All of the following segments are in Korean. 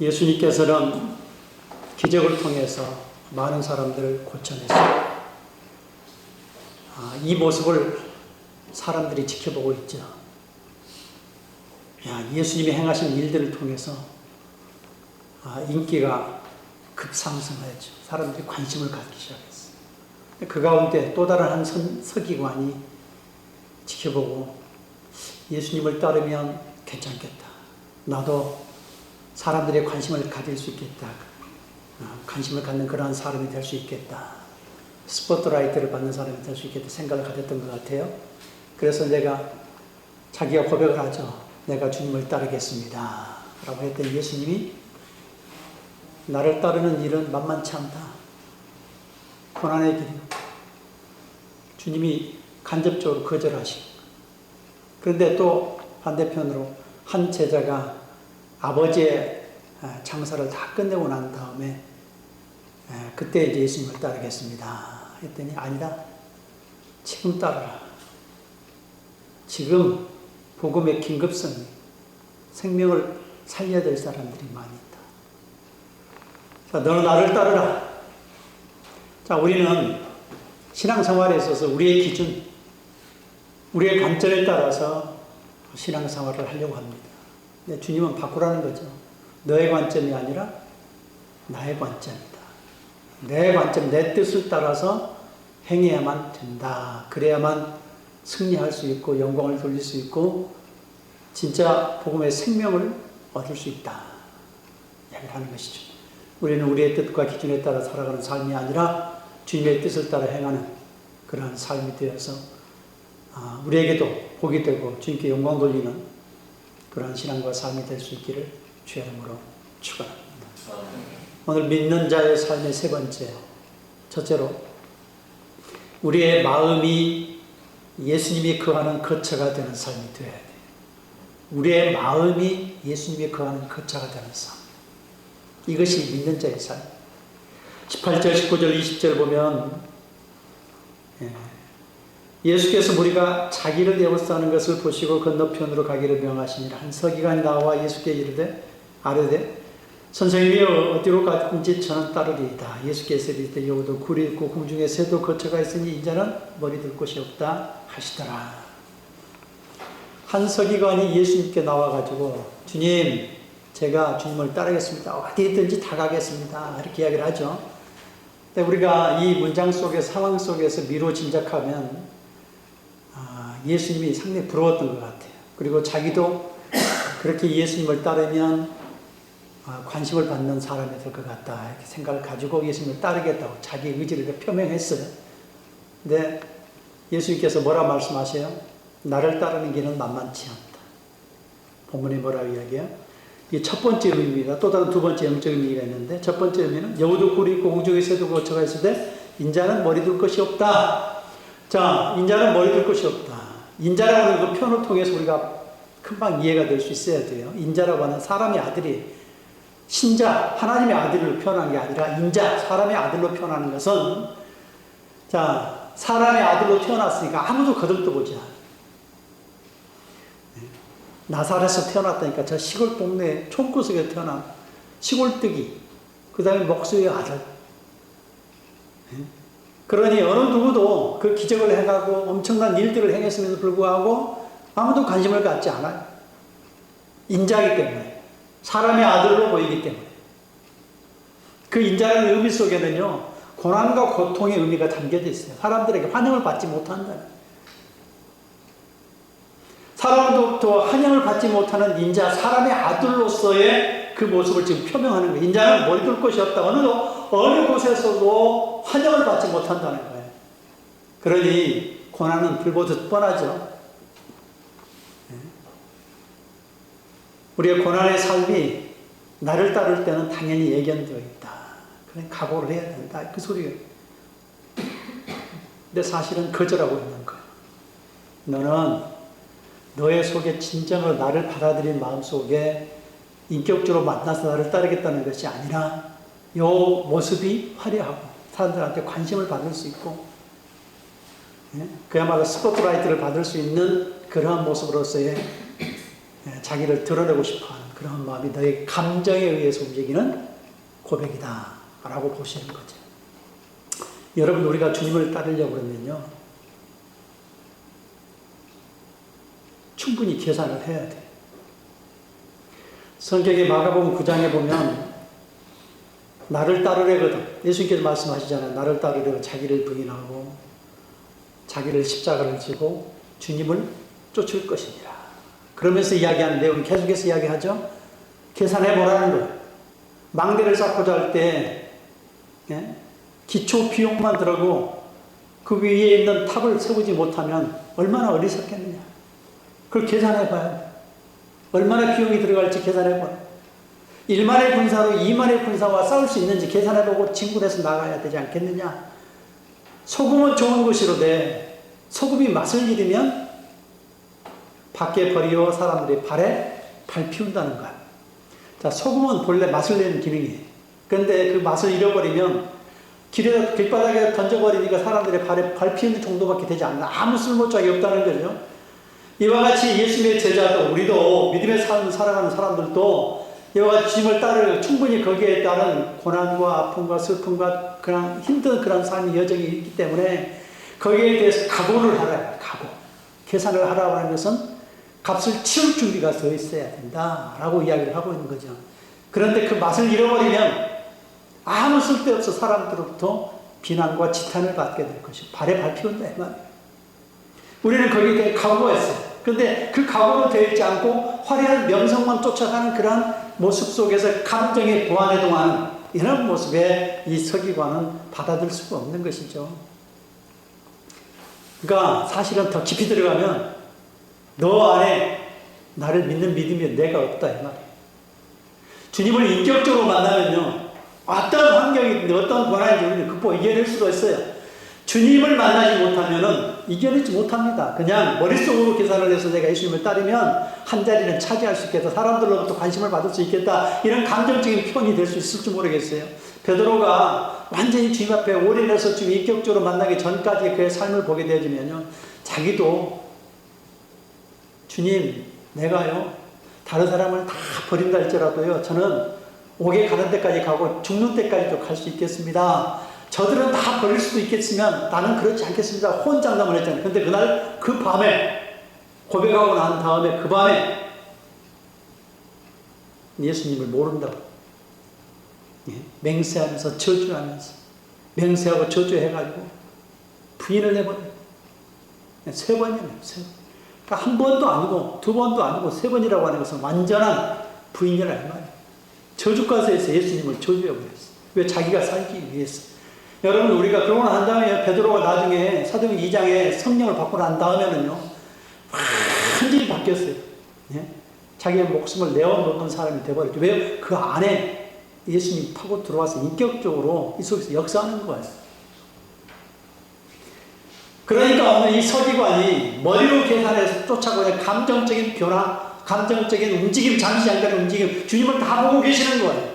예수님께서는 기적을 통해서 많은 사람들을 고쳐냈어요. 이 모습을 사람들이 지켜보고 있죠. 예수님이 행하신 일들을 통해서 인기가 급상승하였죠. 사람들이 관심을 갖기 시작했어요. 그 가운데 또 다른 한 서기관이 지켜보고 예수님을 따르면 괜찮겠다. 나도 사람들의 관심을 가질 수 있겠다. 관심을 갖는 그러한 사람이 될 수 있겠다. 스포트라이트를 받는 사람이 될 수 있겠다 생각을 가졌던 것 같아요. 그래서 자기가 고백을 하죠. 내가 주님을 따르겠습니다. 라고 했더니 예수님이 나를 따르는 일은 만만치 않다. 고난의 길이요. 주님이 간접적으로 거절하시고. 그런데 또 반대편으로 한 제자가 아버지의 장사를 다 끝내고 난 다음에 그때 이제 예수님을 따르겠습니다. 했더니 아니다. 지금 따르라. 지금 복음의 긴급성이 생명을 살려야 될 사람들이 많이 있다. 자, 너는 나를 따르라. 자, 우리는 신앙생활에 있어서 우리의 기준, 우리의 관점에 따라서 신앙생활을 하려고 합니다. 근데 주님은 바꾸라는 거죠. 너의 관점이 아니라 나의 관점이다. 내 관점, 내 뜻을 따라서 행해야만 된다. 그래야만 승리할 수 있고 영광을 돌릴 수 있고 진짜 복음의 생명을 얻을 수 있다. 이야기를 하는 것이죠. 우리는 우리의 뜻과 기준에 따라 살아가는 삶이 아니라 주님의 뜻을 따라 행하는 그러한 삶이 되어서 우리에게도 복이 되고 주님께 영광 돌리는 그러한 신앙과 삶이 될 수 있기를 주의 이름으로 축원합니다. 오늘 믿는 자의 삶의 세 번째, 첫째로 우리의 마음이 예수님이 거하는 거처가 되는 삶이 되어야 돼요. 우리의 마음이 예수님이 거하는 거처가 되는 삶. 이것이 믿는 자의 삶. 18절, 19절, 20절 보면 예수께서 우리가 자기를 에워싸는 것을 보시고 건너편으로 가기를 명하시니라. 한 서기관이 나와 예수께 이르되 선생님이여 어디로 가든지 저는 따르리이다. 예수께서 이르되 여기도 굴이 있고 궁중에 새도 거처가 있으니 이제는 머리 둘 곳이 없다 하시더라. 한 서기관이 예수님께 나와가지고 주님, 제가 주님을 따르겠습니다. 어디든지 다 가겠습니다. 이렇게 이야기를 하죠. 근데 우리가 이 문장 속에서, 상황 속에서 미루어 짐작하면 예수님이 상당히 부러웠던 것 같아요. 그리고 자기도 그렇게 예수님을 따르면 관심을 받는 사람이 될 것 같다. 이렇게 생각을 가지고 예수님을 따르겠다고 자기 의지를 표명했어요. 근데 예수님께서 뭐라 말씀하세요? 나를 따르는 길은 만만치 않다. 본문에 뭐라고 이야기해요? 이게 첫 번째 의미입니다. 또 다른 두 번째 영적 의미가 있는데 첫 번째 의미는 여우도 굴이 있고 궁중에 새도 거처가 있을 때 인자는 머리 둘 것이 없다. 자, 인자는 머리 둘 것이 없다. 인자라고 하는 그 표현을 통해서 우리가 금방 이해가 될 수 있어야 돼요. 인자라고 하는 사람의 아들이 신자, 하나님의 아들을 표현한 게 아니라 인자, 사람의 아들로 표현하는 것은 자, 사람의 아들로 태어났으니까 아무도 거들떠보지 않아요. 나사렛에서 태어났다니까 저 시골 동네 촌구석에 태어난 시골뜨기, 그 다음에 목수의 아들. 그러니 어느 누구도 그 기적을 해가고 엄청난 일들을 행했음에도 불구하고 아무도 관심을 갖지 않아요. 인자이기 때문에. 사람의 아들로 보이기 때문에. 그 인자라는 의미 속에는요, 고난과 고통의 의미가 담겨져 있어요. 사람들에게 환영을 받지 못한다. 사람으로부터 환영을 받지 못하는 인자, 사람의 아들로서의 그 모습을 지금 표명하는 거예요. 인자는 머리 둘 곳이 없다. 어느 곳에서도 환영을 받지 못한다는 거예요. 그러니 고난은 불보듯 뻔하죠. 우리의 고난의 삶이 나를 따를 때는 당연히 예견되어 있다. 그래 각오를 해야 된다. 그 소리예요. 근데 사실은 거절하고 있는 거예요. 너는 너의 속에 진정으로 나를 받아들인 마음속에 인격적으로 만나서 나를 따르겠다는 것이 아니라 이 모습이 화려하고 사람들한테 관심을 받을 수 있고 그야말로 스포트라이트를 받을 수 있는 그러한 모습으로서의 자기를 드러내고 싶어하는 그런 마음이 너의 감정에 의해서 움직이는 고백이다 라고 보시는 거죠. 여러분, 우리가 주님을 따르려고 그러면요, 충분히 계산을 해야 돼요. 성경의 마가복음 9장에 보면 나를 따르려거든, 예수님께서 말씀하시잖아요. 나를 따르려고 자기를 부인하고 자기를 십자가를 지고 주님을 쫓을 것이니라. 그러면서 이야기하는 내용 계속해서 이야기하죠. 계산해 보라는 거예요. 망대를 쌓고자 할 때 기초 비용만 들어고 그 위에 있는 탑을 세우지 못하면 얼마나 어리석겠느냐. 그걸 계산해 봐야 돼요. 얼마나 비용이 들어갈지 계산해 봐요. 1만의 군사로 2만의 군사와 싸울 수 있는지 계산해 보고 진군해서 나가야 되지 않겠느냐. 소금은 좋은 것이로되 소금이 맛을 잃으면 밖에 버리고 사람들이 발에 발 피운다는 거야. 자, 소금은 본래 맛을 내는 기능이에요. 그런데 그 맛을 잃어버리면 길바닥에 던져버리니까 사람들의 발에 발 피우는 정도밖에 되지 않나. 아무 쓸모짝이 없다는 거죠. 이와 같이 예수님의 제자도, 우리도 믿음의 삶을 살아가는 사람들도 이와 같이 주님을 따르려 충분히 거기에 따른 고난과 아픔과 슬픔과 그런 힘든 그런 삶의 여정이 있기 때문에 거기에 대해서 각오를 하라. 각오. 계산을 하라고 하는 것은 값을 치울 준비가 더 있어야 된다라고 이야기를 하고 있는 거죠. 그런데 그 맛을 잃어버리면 아무 쓸데없어 사람들로부터 비난과 지탄을 받게 될 것이고 발에 밟히운다 이 말이에요. 우리는 거기에 대해 각오했어요. 그런데 그 각오로 되어 있지 않고 화려한 명성만 쫓아가는 그러한 모습 속에서 감정의 보완에 동하는 이런 모습에 이 서기관은 받아들일 수가 없는 것이죠. 그러니까 사실은 더 깊이 들어가면 너 안에 나를 믿는 믿음이 내가 없다 이 말이에요. 주님을 인격적으로 만나면요, 어떤 환경이든 어떤 고난이든 우리는 극복 이겨낼 수가 있어요. 주님을 만나지 못하면은 이겨내지 못합니다. 그냥 머릿속으로 계산을 해서 내가 예수님을 따르면 한 자리는 차지할 수 있겠다, 사람들로부터 관심을 받을 수 있겠다, 이런 감정적인 표현이 될 수 있을지 모르겠어요. 베드로가 완전히 주님 앞에 올인해서 주님 인격적으로 만나기 전까지 그의 삶을 보게 되어지면요, 자기도 주님, 내가요 다른 사람을 다 버린다 할지라도요 저는 옥에 가는 데까지 가고 죽는 데까지도 갈 수 있겠습니다. 저들은 다 버릴 수도 있겠지만 나는 그렇지 않겠습니다. 호언장담을 했잖아요. 근데 그날 그 밤에 고백하고 난 다음에 그 밤에 예수님을 모른다고 맹세하면서 저주하면서 맹세하고 저주해가지고 부인을 해버려요. 3번이네요. 3번. 그러니까 한 번도 아니고 두 번도 아니고 3번이라고 하는 것은 완전한 부인이라 이 말이에요. 저주가서에서 예수님을 저주해버렸어요. 왜? 자기가 살기 위해서. 여러분, 우리가 그러고 난 다음에 베드로가 나중에 사도행 2장에 성령을 받고 난 다음에는요 완전히 바뀌었어요. 자기의 목숨을 내어놓는 사람이 되어버렸죠. 왜요? 그 안에 예수님이 파고 들어와서 인격적으로 이 속에서 역사하는 거예요. 그러니까 오늘 이 서기관이 머리로 계산해서 쫓아가는 감정적인 변화, 감정적인 움직임, 잠시 잠깐의 움직임, 주님을 다 보고 계시는 거예요.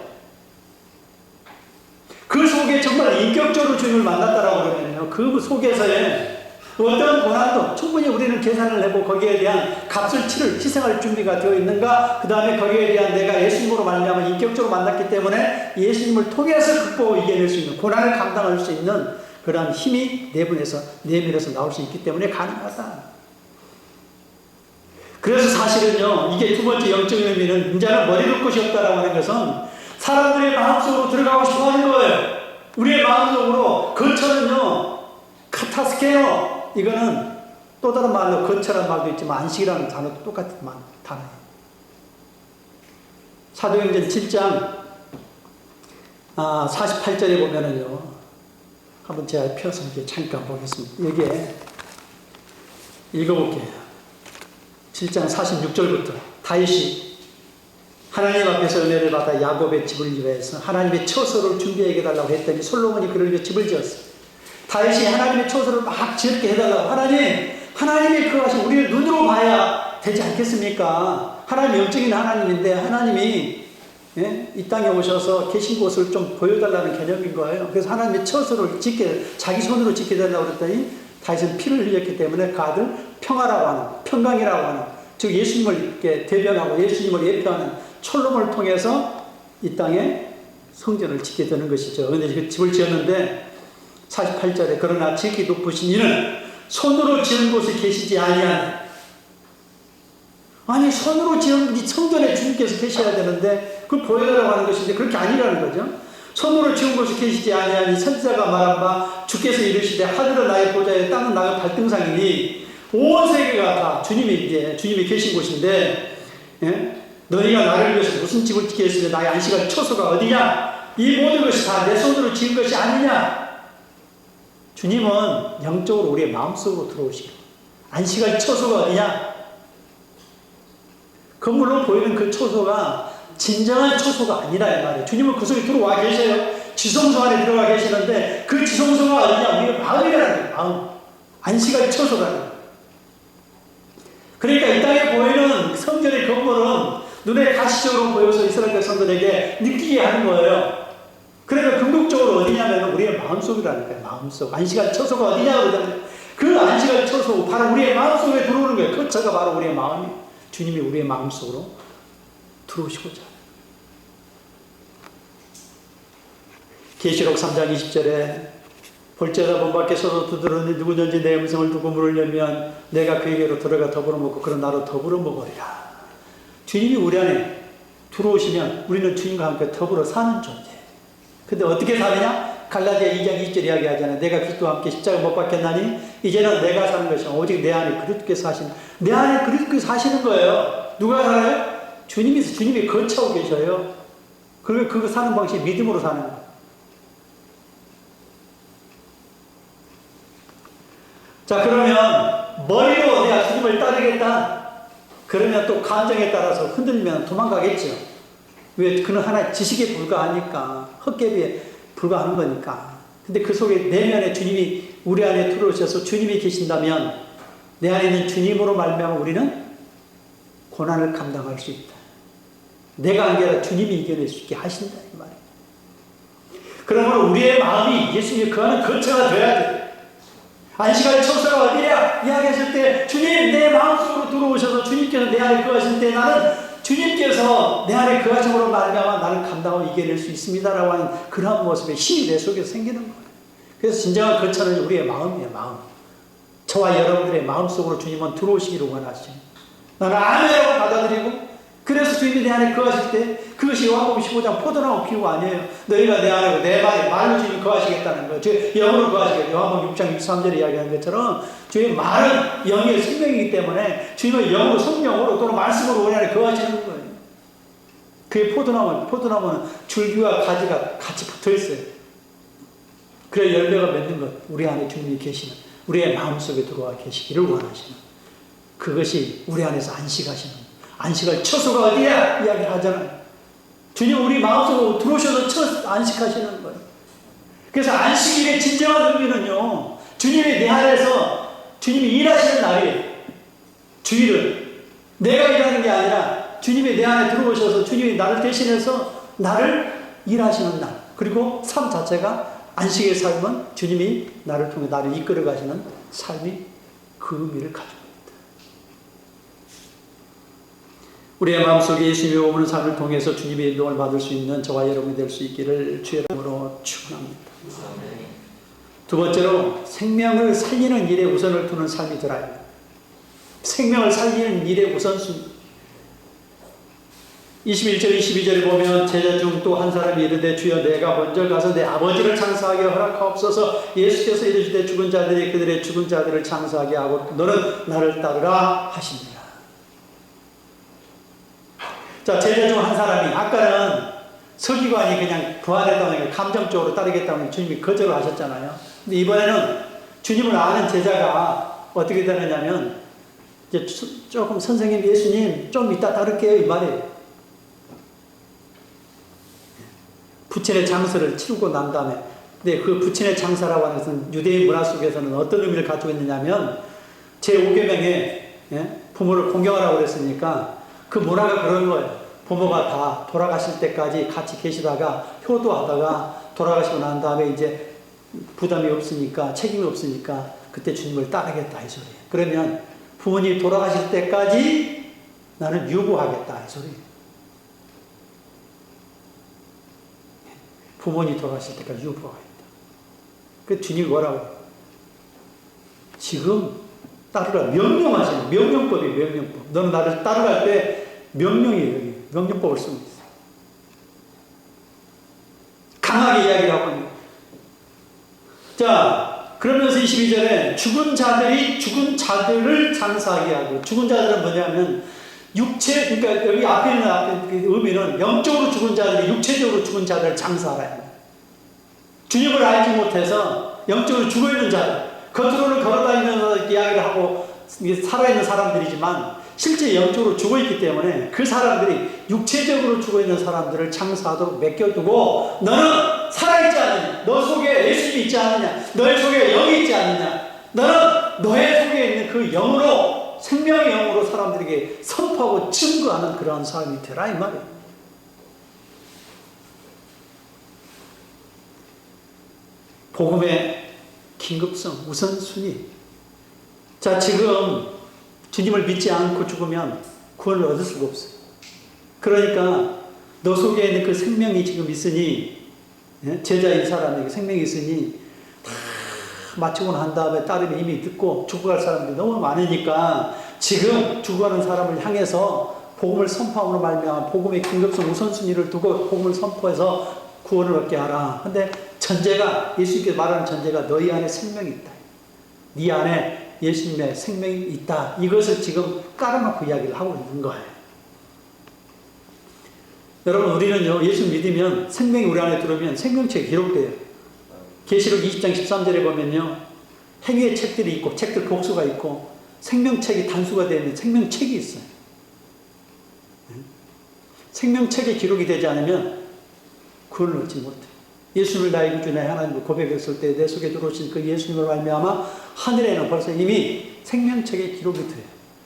그 속에 정말 인격적으로 주님을 만났다라고 그러면요, 그 속에서의 어떤 고난도 충분히 우리는 계산을 해보고 거기에 대한 값을 치를 희생할 준비가 되어 있는가, 그 다음에 거기에 대한 내가 예수님으로 말미암아 인격적으로 만났기 때문에 예수님을 통해서 극복을 이겨낼 수 있는, 고난을 감당할 수 있는 그러한 힘이 내면에서 나올 수 있기 때문에 가능하다. 그래서 사실은요, 이게 두 번째 영적인 의미는 인자는 머리 둘 곳이 없다라고 하는 것은 사람들의 마음속으로 들어가고 싶어 하는 거예요. 우리의 마음속으로. 거처는요, 카타스케요. 이거는 또 다른 말로 거처라는 말도 있지만 안식이라는 단어도 똑같은 단어예요. 사도행전 7장 48절에 보면은요, 한번 제가 펴서 이렇게 잠깐 보겠습니다. 여기에 읽어볼게요. 7장 46절부터 다윗이 하나님 앞에서 은혜를 받아 야곱의 집을 위해서 하나님의 처소를 준비해 달라고 했더니 솔로몬이 그를 위해 집을 지었어요. 다윗이 하나님의 처소를 막 지었게 해달라고. 하나님이 그 하신 우리의 눈으로 봐야 되지 않겠습니까? 하나님 영적인 하나님인데 하나님이 이 땅에 오셔서 계신 곳을 좀 보여달라는 개념인 거예요. 그래서 하나님의 처소를 자기 손으로 지켜달라고 그랬더니 다윗은 피를 흘렸기 때문에 그 아들 평화라고 하는, 평강이라고 하는, 즉 예수님을 이렇게 대변하고 예수님을 예표하는 솔로몬을 통해서 이 땅에 성전을 짓게 되는 것이죠. 그런데 그 집을 지었는데 48절에 그러나 지극히 높으신 이는 손으로 지은 곳에 계시지 아니하니. 아니 손으로 지은 이 성전에 주님께서 계셔야 되는데 그걸 보여달라고 하는 것인데 그렇게 아니라는 거죠. 손으로 지은 곳에 계시지 아니하니 선지자가 말한 바 주께서 이르시되 하늘은 나의 보좌에 땅은 나의 발등상이니 온 세계가 다 주님이 계신 곳인데, 예? 너희가 나를 위해서 무슨 집을 짓겠으며 나의 안식할 처소가 어디냐? 이 모든 것이 다 내 손으로 지은 것이 아니냐? 주님은 영적으로 우리의 마음속으로 들어오시고 안식할 처소가 어디냐? 건물로 보이는 그 처소가 진정한 처소가 아니라 이 말이에요. 주님은 그 속에 들어와 계셔요. 지성소 안에 들어와 계시는데 그 지성소가 어디냐? 우리의 마음이라는 거예요. 마음. 안식할 처소가. 그러니까 이 땅에 보이는 성전의 건물은 눈에 가시적으로 보여서 이스라엘 백성들에게 느끼게 하는 거예요. 그러니까 궁극적으로 어디냐면 우리의 마음속이라는 거예요. 마음속. 안식할 처소가 어디냐 그러잖아요. 그 안식할 처소 바로 우리의 마음속에 들어오는 거예요. 그 처가 바로 우리의 마음이. 주님이 우리의 마음속으로 들어오시고자 해요. 계시록 3장 20절에 볼지어다 문 밖에서도 두드러니 누구든지 내 음성을 두고 물으려면 내가 그에게로 들어가 더불어 먹고 그런 나로 더불어 먹으리라. 주님이 우리 안에 들어오시면 우리는 주님과 함께 더불어 사는 존재. 근데 어떻게 사느냐? 갈라디아 2장 2절 이야기하잖아요. 내가 그리스도와 함께 십자가 못 박혔나니 이제는 내가 사는 것이 오직 내 안에 그리스도께서 사시는, 내 안에 그리스도께서 사시는 거예요. 누가 살아요? 주님이 거처하고 계셔요. 그리고 그거 사는 방식이 믿음으로 사는 거예요. 자, 그러면 머리로 내가 주님을 따르겠다. 그러면 또 감정에 따라서 흔들면 도망가겠죠. 왜? 그는 하나의 지식에 불과하니까. 헛개비에 불과하는 거니까. 근데 그 속에 내면에 주님이 우리 안에 들어오셔서 주님이 계신다면 내 안에 있는 주님으로 말미암아 우리는 고난을 감당할 수 있다. 내가 아니라 주님이 이겨낼 수 있게 하신다 이 말이에요. 그러므로 우리의 마음이 예수님이 거하는 거처가 되어야 돼. 안식할 처소가 어디냐? 이야기하실 때 주님 내 마음속으로 들어오셔서 주님께서 내 안에 거하실 때 나는 주님께서 내 안에 거하심으로 말미암아 나를 감당하고 이겨낼 수 있습니다라고 하는 그러한 모습의 힘이 내 속에서 생기는 거예요. 그래서 진정한 거처는 우리의 마음이에요. 마음. 저와 여러분들의 마음속으로 주님은 들어오시기를 원하시죠. 나는 아멘이라고 받아들이고 그래서 주님이 내 안에 거하실 때 그것이 요한복음 15장 포도나무 피우고 아니에요. 너희가 내 안에 내 말로 주님이 거하시겠다는 거예요. 주의 영으로 거하시겠다. 요한복음 6장 63절에 이야기하는 것처럼 주의 말은 영의 생명이기 때문에 주님은 영으로 성령으로 또는 말씀으로 우리 안에 거하시는 거예요. 그게 포도나무는 줄기와 가지가 같이 붙어 있어요. 그래 열매가 맺는 것. 우리 안에 주님이 계시는 우리의 마음속에 들어와 계시기를 원하시는 그것이 우리 안에서 안식하시는 안식할 처소가 어디야? 이야기를 하잖아요. 주님 우리 마음속으로 들어오셔서 안식하시는 거예요. 그래서 안식일의 진정한 의미는요. 주님이 내 안에서 주님이 일하시는 날이에요. 주일은 내가 일하는 게 아니라 주님이 내 안에 들어오셔서 주님이 나를 대신해서 나를 일하시는 날. 그리고 삶 자체가 안식의 삶은 주님이 나를 통해 나를 이끌어 가시는 삶이 그 의미를 가지고 있다. 우리의 마음속에 예수님이 오는 삶을 통해서 주님의 인도를 받을 수 있는 저와 여러분이 될 수 있기를 주의 이름으로 축원합니다. 두 번째로 생명을 살리는 일에 우선을 두는 삶이 되라. 생명을 살리는 일에 우선순위. 21절 22절에 보면 제자 중 또 한 사람이 이르되 주여 내가 먼저 가서 내 아버지를 창사하게 허락하옵소서. 예수께서 이르시되 죽은 자들이 그들의 죽은 자들을 창사하게 하고 너는 나를 따르라 하시니라. 자, 제자 중 한 사람이 아까는 서기관이 그냥 부활했다는 감정적으로 따르겠다는 주님이 거절을 하셨잖아요. 근데 이번에는 주님을 아는 제자가 어떻게 되느냐면 이제 조금 선생님 예수님 좀 이따 따를게요 이 말이에요. 부친의 장사를 치르고 난 다음에 근데 그 부친의 장사라고 하는 것은 유대인 문화 속에서는 어떤 의미를 가지고 있느냐면 제5계명에 부모를 공경하라고 그랬으니까 그 문화가 그런 거예요. 부모가 다 돌아가실 때까지 같이 계시다가 효도하다가 돌아가시고 난 다음에 이제 부담이 없으니까 책임이 없으니까 그때 주님을 따르겠다 이 소리예요. 그러면 부모님이 돌아가실 때까지 나는 유보하겠다 이 소리예요. 부모님 돌아가실 때까지 유보가 있다. 그 주님이 뭐라고? 지금 따르라. 명령하시는 명령법이 명령법. 너는 나를 따르갈 때 명령이에요. 여기. 명령법을 쓰고 있어요. 강하게 이야기를 하고 있는 거예요. 자, 그러면서 22절에 죽은 자들이 죽은 자들을 장사하게 하고, 죽은 자들은 뭐냐면 육체, 그러니까 여기 앞에 있는 의미는 영적으로 죽은 자들이 육체적으로 죽은 자들을 장사하라. 주님을 알지 못해서 영적으로 죽어있는 자들, 겉으로는 걸어다니면서 이야기를 하고 살아있는 사람들이지만 실제 영적으로 죽어있기 때문에 그 사람들이 육체적으로 죽어있는 사람들을 장사하도록 맡겨두고, 너는 살아있지 않느냐, 너 속에 예수님이 있지 않느냐, 너의 속에 영이 있지 않느냐, 너는 너의 속에 있는 그 영으로, 생명의 영으로 사람들에게 선포하고 증거하는 그러한 사람이 되라, 이 말이에요. 복음의 긴급성, 우선순위. 자, 지금 주님을 믿지 않고 죽으면 구원을 얻을 수가 없어요. 그러니까 너 속에 있는 그 생명이 지금 있으니, 제자인 사람에게 생명이 있으니 다 마치고 난 다음에 따르면 이미 듣고 죽어갈 사람들이 너무 많으니까 지금 죽어가는 사람을 향해서 복음을 선포함으로 말미암아 복음의 긴급성 우선순위를 두고 복음을 선포해서 구원을 얻게 하라. 근데 전제가, 예수님께서 말하는 전제가 너희 안에 생명이 있다. 네 안에 예수님의 생명이 있다. 이것을 지금 깔아놓고 이야기를 하고 있는 거예요. 여러분, 우리는요, 예수 믿으면 생명이 우리 안에 들어오면 생명책이 기록돼요. 계시록 20장 13절에 보면요, 행위의 책들이 있고, 책들 복수가 있고, 생명책이 단수가 되면 생명책이 있어요. 생명책에 기록이 되지 않으면 구원을 얻지 못해요. 예수님을 나의 구주 나의 하나님을 고백했을 때 내 속에 들어오신 그 예수님을 말미암아 하늘에는 벌써 이미 생명책에 기록이 돼요.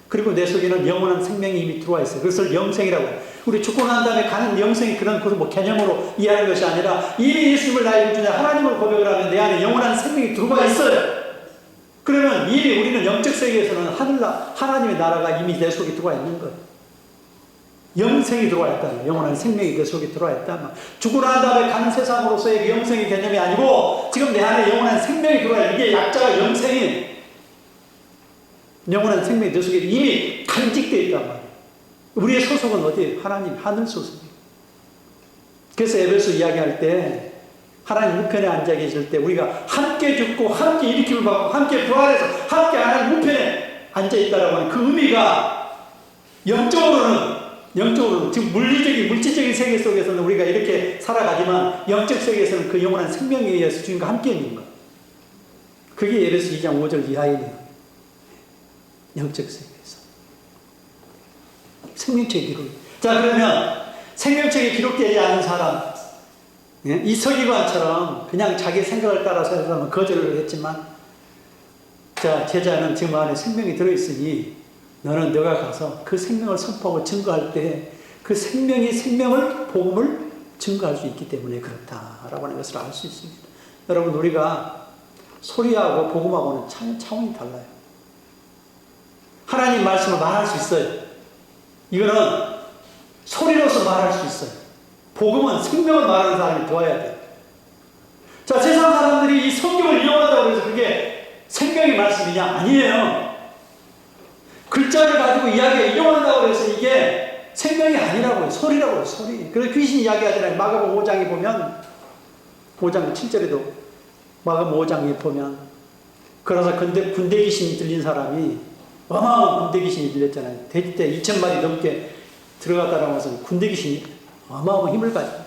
그리고 내 속에는 영원한 생명이 이미 들어와 있어요. 그것을 영생이라고 해요. 우리 죽고 난 다음에 가는 영생이 그런 뭐 개념으로 이해하는 것이 아니라 이미 예수님을 나의 구주 나의 하나님을 고백을 하면 내 안에 영원한 생명이 들어와 있어요. 그러면 이미 우리는 영적 세계에서는 하나님의 나라가 이미 내 속에 들어와 있는 거예요. 영생이 들어와 있다. 영원한 생명이 그 속에 들어와 있다. 죽고 난 다음에 가는 세상으로서의 그 영생의 개념이 아니고 지금 내 안에 영원한 생명이 들어와 있다. 이게 약자가 영생이, 영원한 생명이 내 속에 이미 간직되어 있단 말이에요. 우리의 소속은 어디예요? 하나님, 하늘 소속이에요. 그래서 에베소 이야기할 때 하나님 우편에 앉아 계실 때 우리가 함께 죽고 함께 일으킴을 받고 함께 부활해서 함께 하나님 우편에 앉아 있다라고 하는 그 의미가 영적으로는 지금 물질적인 세계 속에서는 우리가 이렇게 살아가지만 영적 세계에서는 그 영원한 생명에 의해서 주님과 함께 있는 것. 그게 에베소 2장 5절 이하이네요. 영적 세계에서. 생명책에 기록. 자, 그러면 생명책에 기록되지 않은 사람, 이 서기관처럼 그냥 자기 생각을 따라서 해서 거절을 했지만, 자, 제자는 지금 안에 생명이 들어있으니 너는 너가 가서 그 생명을 선포하고 증거할 때 그 생명을, 복음을 증거할 수 있기 때문에 그렇다라고 하는 것을 알 수 있습니다. 여러분, 우리가 소리하고 복음하고는 차원이 달라요. 하나님 말씀을 말할 수 있어요. 이거는 소리로서 말할 수 있어요. 복음은 생명을 말하는 사람이 도와야 돼요. 자, 세상 사람들이 이 성경을 이용한다고 해서 그게 생명의 말씀이냐? 아니에요. 글자를 가지고 이용한다고 해서 이게 생명이 아니라고요. 소리라고요, 요 소리. 그래서 귀신 이야기하잖아요. 마가복음 5장에 보면, 5장 7절에도 마가복음 5장에 보면, 그래서 군대 귀신이 들린 사람이 어마어마한 군대 귀신이 들렸잖아요. 돼지 때 2,000마리 넘게 들어갔다라고 해서 군대 귀신이 어마어마한 힘을 가지고.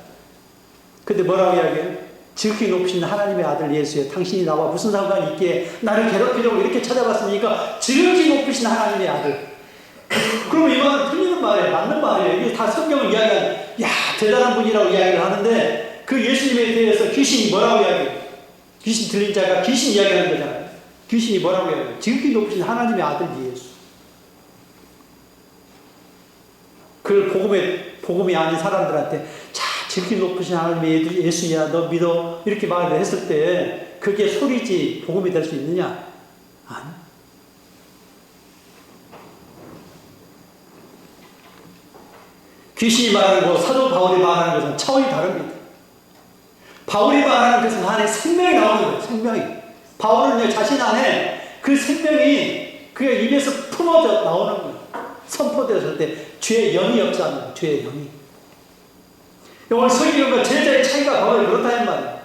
근데 뭐라고 이야기해요? 지극히 높으신 하나님의 아들 예수여, 당신이 나와 무슨 상관이 있기에 나를 괴롭히려고 이렇게 찾아봤으니까 지극히 높으신 하나님의 아들. 그러면 이 말은 틀리는 말이에요. 맞는 말이에요. 이게 다 성경을 이야기하는, 야, 대단한 분이라고 이야기를 하는데 그 예수님에 대해서 귀신이 뭐라고 이야기해요? 귀신 들린 자가 귀신 이야기하는 거잖아요. 귀신이 뭐라고 이야기해요? 지극히 높으신 하나님의 아들 예수. 그걸 복음이 아닌 사람들한테, 자, 지극히 높으신 하나님의 예수야, 너 믿어, 이렇게 말을 했을 때 그게 소리지 복음이 될 수 있느냐? 아니. 귀신이 말하는 거, 사도 바울이 말하는 것은 차원이 다릅니다. 바울이 말하는 것은 안에 생명이 나오는 거예요. 생명이. 바울은 자신 안에 그 생명이 그의 입에서 품어져 나오는 거예요. 선포되었을 때 주의 영이 없잖아요. 거예요. 주의 영이. 오늘 서기관과 제자의 차이가 바로 그렇다는 말이에요.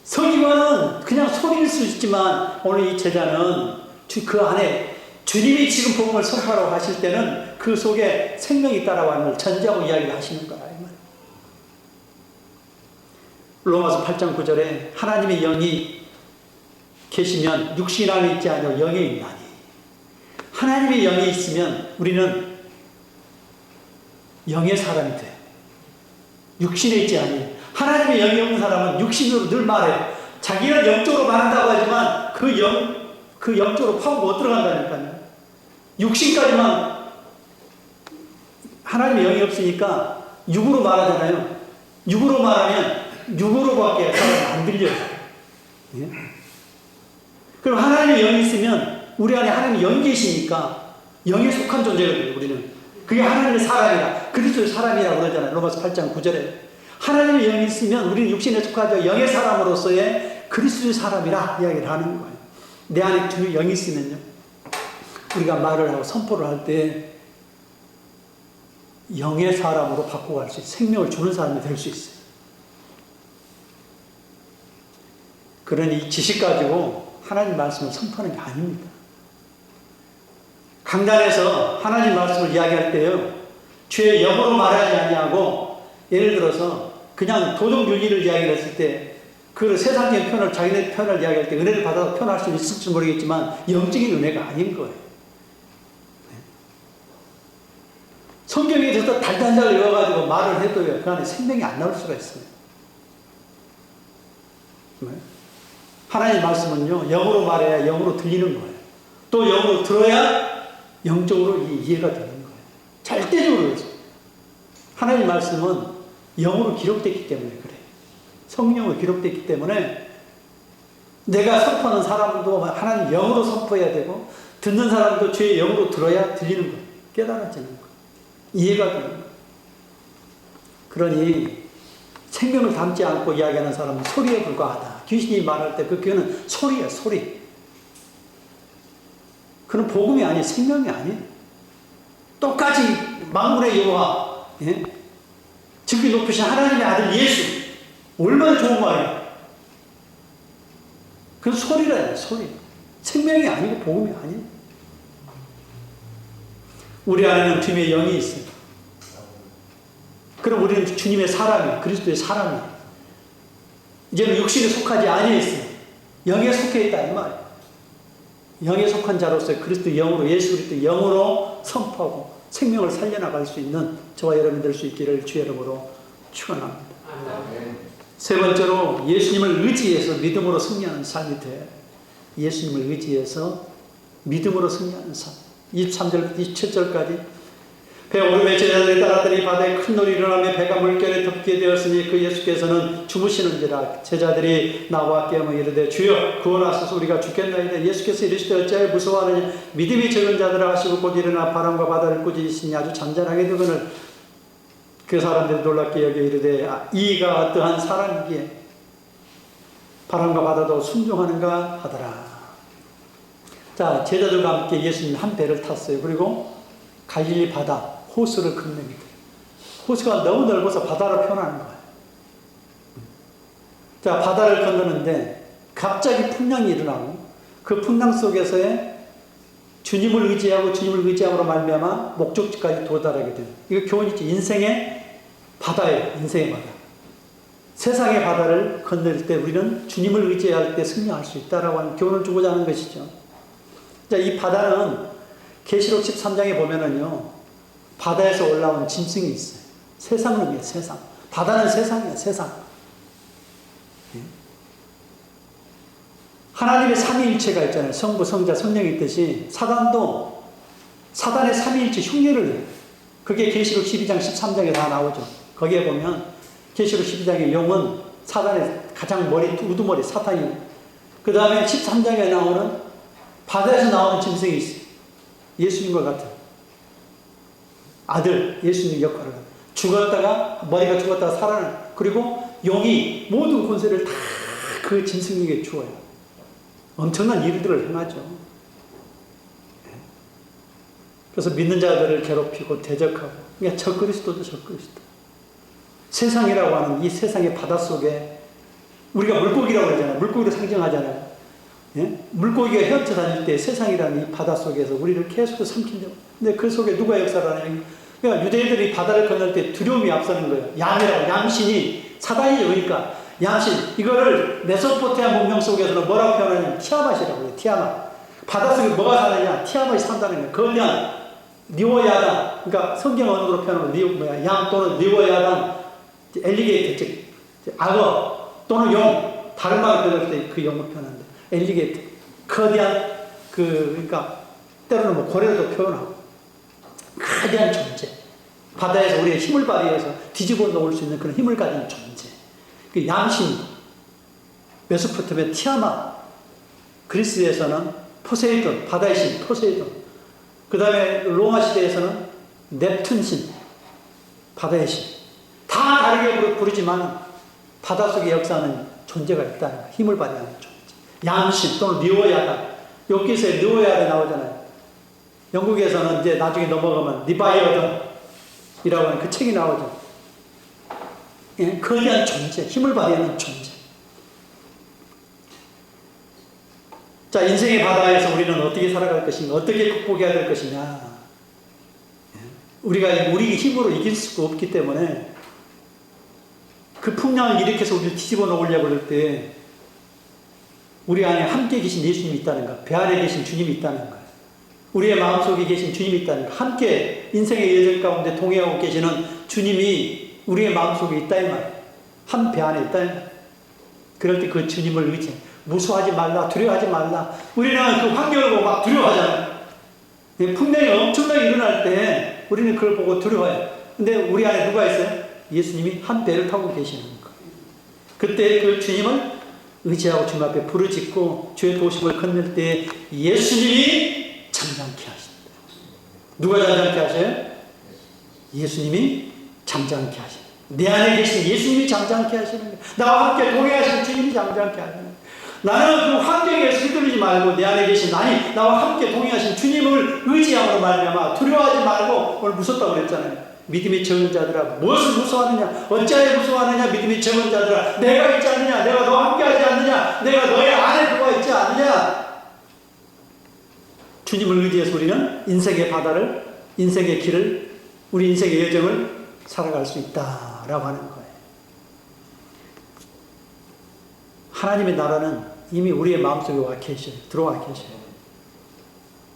서기관은 그냥 소리일 수 있지만 오늘 이 제자는 그 안에 주님이 지금 복음을 선포하라고 하실 때는 그 속에 생명이 있다라고 하는 걸 전제하고 이야기를 하시는 거라. 로마서 8장 9절에 하나님의 영이 계시면 육신 안에 있지 않으면 영에 있나니, 하나님의 영이 있으면 우리는 영의 사람이 돼요. 육신에 있지 않으면. 하나님의 영이 없는 사람은 육신으로 늘 말해요. 자기는 영적으로 말한다고 하지만 그 영적으로 파고 못 들어간다니까요. 육신까지만, 하나님의 영이 없으니까 육으로 말하잖아요. 육으로 말하면 육으로밖에 안 들려요. 예? 그럼 하나님의 영이 있으면 우리 안에 하나님의 영이 계시니까 영에 속한 존재거든요. 우리는 그게 하나님의 사람이라, 그리스도의 사람이라고 그러잖아요. 로마서 8장 9절에 하나님의 영이 있으면 우리는 육신에 속하죠. 영의 사람으로서의 그리스도의 사람이라 이야기를 하는 거예요. 내 안에 주의 영이 있으면요, 우리가 말을 하고 선포를 할 때 영의 사람으로 바꿔갈 수 있어요. 생명을 주는 사람이 될 수 있어요. 그러니 지식 가지고 하나님 말씀을 선포하는 게 아닙니다. 강단에서 하나님 말씀을 이야기할 때요, 주의 영으로 말하지 아니하고, 예를 들어서 그냥 도덕윤리를 이야기를 했을 때 그 세상적인 표현을, 자기네 표현을 이야기할 때 은혜를 받아서 표현할 수 있을지 모르겠지만 영적인 은혜가 아닌 거예요. 성경에 대해서 달달달 읽어가지고 말을 해도요, 그 안에 생명이 안 나올 수가 있어요. 하나님의 말씀은요, 영으로 말해야 영으로 들리는 거예요. 또 영으로 들어야 영적으로 이해가 되는 거예요. 절대적으로 그렇죠. 하나님의 말씀은 영으로 기록됐기 때문에 그래요. 성령으로 기록됐기 때문에 내가 선포하는 사람도 하나님 영으로 선포해야 되고, 듣는 사람도 주의 영으로 들어야 들리는 거예요. 깨달아지는 거예요. 이해가 되는 거예요. 그러니 생명을 담지 않고 이야기하는 사람은 소리에 불과하다. 귀신이 말할 때 그 귀는 소리예요, 소리. 그건 복음이 아니에요, 생명이 아니에요. 똑같이 만군의 여호와, 예? 즉위 높으신 하나님의 아들 예수, 얼마나 좋은 말이에요. 그건 소리라요, 소리. 생명이 아니고 복음이 아니에요. 우리 안에는 주님의 영이 있어요. 그럼 우리는 주님의 사람이에요. 그리스도의 사람이에요. 이제는 육신에 속하지 아니했어요. 영에 속해 있다 이 말이에요. 영에 속한 자로서 그리스도 영으로, 예수 그리스도 영으로 선포하고 생명을 살려나갈 수 있는 저와 여러분 될 수 있기를 주의 이름으로 축원합니다. 세 번째로 예수님을 의지해서 믿음으로 승리하는 삶이 돼. 예수님을 의지해서 믿음으로 승리하는 삶. 23절, 27절까지 배 오름에 제자들이 따랐더니 바다에 큰 놀이 일어나며 배가 물결에 덮게 되었으니 그 예수께서는 주무시는지라. 제자들이 나와 깨며 이르되 주여 구원하소서, 우리가 죽겠나이다. 예수께서 이르시되 어찌하여 무서워하느냐. 믿음이 적은 자들아 하시고 곧 일어나 바람과 바다를 꾸짖으시니 아주 잔잔하게 되거늘 그 사람들이 놀랍게 여겨 이르되 이가 어떠한 사람이기에 바람과 바다도 순종하는가 하더라. 자, 제자들과 함께 예수님 한 배를 탔어요. 그리고 갈릴리 바다 호수를 건넙니다. 호수가 너무 넓어서 바다로 표현하는 거예요. 자, 바다를 건너는데 갑자기 풍랑이 일어나고 그 풍랑 속에서의 주님을 의지하고 주님을 의지함으로 말미암아 목적지까지 도달하게 돼요. 이거 교훈이지. 인생의 바다예요. 인생의 바다. 세상의 바다를 건널 때 우리는 주님을 의지할 때 승리할 수 있다라고 하는 교훈을 주고자 하는 것이죠. 자, 이 바다는 계시록 13장에 보면은요, 바다에서 올라온 짐승이 있어요. 세상을 의미해요, 세상. 바다는 세상이에요, 세상. 하나님의 삼위일체가 있잖아요. 성부, 성자, 성령이 있듯이 사단도 사단의 삼위일체 흉내를 내요. 그게 계시록 12장 13장에 다 나오죠. 거기에 보면 계시록 12장의 용은 사단의 가장 머리, 우두머리 사탄이, 그 다음에 13장에 나오는 바다에서 나오는 짐승이 있어요. 예수님과 같은 아들, 예수님 역할을 죽었다가, 머리가 죽었다가 살아나는, 그리고 용이 모든 권세를 다 그 짐승에게 주어요. 엄청난 일들을 행하죠. 그래서 믿는 자들을 괴롭히고 대적하고, 그러니까 적그리스도도 적그리스도. 세상이라고 하는 이 세상의 바닷속에 우리가 물고기라고 그러잖아요. 물고기를 상징하잖아요. 예? 물고기가 헤엄쳐 다닐 때 세상이라는 이 바닷속에서 우리를 계속 삼킨다고. 근데 그 속에 누가 역사를 하냐. 그러니까 유대인들이 바다를 건널 때 두려움이 앞서는 거예요. 양이라고, 양신이 사단이 오니까 양신, 이거를 메소포타미아 문명 속에서는 뭐라고 표현하냐면 티아맛이라고 해요. 티아맛. 바닷속에 뭐가 사느냐? 티아맛이 산다는 거예요. 거대한 리오야단, 그러니까 성경 언어로 표현하면 양 또는 리오야단, 엘리게이터, 즉 악어 또는 용, 다른 말을 표현할 때 그 용을 표현하는데 엘리게이터, 거대한 그러니까 때로는 뭐 고래도 표현하고 거대한 존재, 바다에서 우리의 힘을 발휘해서 뒤집어 놓을 수 있는 그런 힘을 가진 존재. 그 양신, 메소포타미아 티아마, 그리스에서는 포세이돈, 바다의 신 포세이돈, 그 다음에 로마 시대에서는 넵툰신, 바다의 신. 다 다르게 부르지만 바닷속에 역사하는 존재가 있다는 거예요. 힘을 발휘하는 존재. 양신 또는 리오야다. 여기서 리오야다 나오잖아요. 영국에서는 이제 나중에 넘어가면 리바이어던이라고 하는 그 책이 나오죠. 예, 거대한 존재, 힘을 발휘하는 존재. 자, 인생의 바다에서 우리는 어떻게 살아갈 것인가, 어떻게 극복해야 될 것이냐. 우리가 우리 힘으로 이길 수가 없기 때문에 그 풍랑을 일으켜서 우리를 뒤집어 놓으려고 그럴 때 우리 안에 함께 계신 예수님이 있다는 것, 배 안에 계신 주님이 있다는 것, 우리의 마음속에 계신 주님이 있다는 것, 함께 인생의 여정 가운데 동행하고 계시는 주님이 우리의 마음속에 있다 이 말, 한 배 안에 있다 이 말. 그럴 때 그 주님을 의지해. 무서워하지 말라, 두려워하지 말라. 우리는 그 환경을 보고 막 두려워하잖아요. 풍랑이 엄청나게 일어날 때 우리는 그걸 보고 두려워해요. 근데 우리 안에 누가 있어요? 예수님이 한 배를 타고 계시는 거예요. 그때 그 주님을 의지하고 주님 앞에 부르짖고 주의 도심을 건널 때 예수님이 잠잠케 하십니다. 누가 잠잠케 하셔요? 예수님이 잠잠케 하십니다. 내 안에 계신 예수님이 잠잠케 하시는 거예요. 나와 함께 동행하시는 주님이 잠잠케 하시는 거예요. 나는 그 환경에 휘둘리지 말고 내 안에 계신 나와 함께 동행하신 주님을 의지함으로 말미암아 두려워하지 말고, 오늘 무섭다고 그랬잖아요. 믿음이 적은 자들아 무엇을 무서워하느냐, 어찌하여 무서워하느냐. 믿음이 적은 자들아 내가 있지 않느냐, 내가 너와 함께 하지 않느냐, 내가 너의 안에 들어와 있지 않느냐. 주님을 의지해서 우리는 인생의 바다를, 인생의 길을, 우리 인생의 여정을 살아갈 수 있다라고 하는 거예요. 하나님의 나라는 이미 우리의 마음속에 와 계셔요. 들어와 계셔요.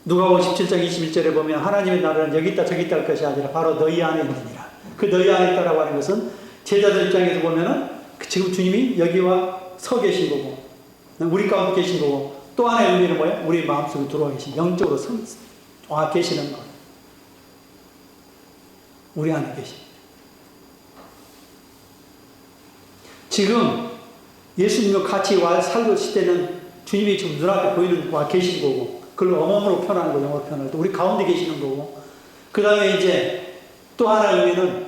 누가복음 17장 21절에 보면 하나님의 나라는 여기 있다 저기 있다 할 것이 아니라 바로 너희 안에 있느니라. 그 너희 안에 있다라고 하는 것은 제자들 입장에서 보면은 지금 주님이 여기와 서 계신 거고, 우리 가운데 계신 거고, 또 하나의 의미는 뭐예요? 우리 마음속에 들어와 계신, 영적으로 와 계시는 것. 우리 안에 계십니다. 지금 예수님과 같이 살고 때는 주님이 지금 눈앞에 보이는 와 계신 거고, 그걸 어머으로 표현하는 거, 영어로 표현할 때 우리 가운데 계시는 거고, 그 다음에 이제 또 하나의 의미는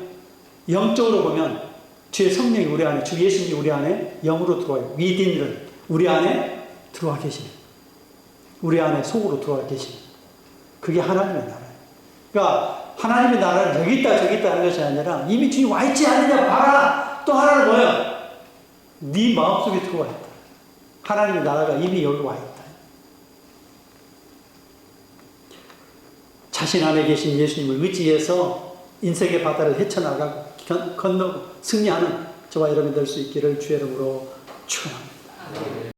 영적으로 보면 주의 성령이 우리 안에, 주 예수님이 우리 안에 영으로 들어와요. within을 우리 안에 들어와 계시는, 우리 안에 속으로 들어와 계시는, 그게 하나님의 나라예요. 그러니까 하나님의 나라는 여기 있다 저기 있다 하는 것이 아니라 이미 주님 와 있지 않느냐 봐라. 또 하나는 뭐예요? 네 마음속에 들어와 있다. 하나님의 나라가 이미 여기 와 있다. 자신 안에 계신 예수님을 의지해서 인생의 바다를 헤쳐나가고 건너고 승리하는 저와 여러분이 될 수 있기를 주의 이름으로 축원합니다.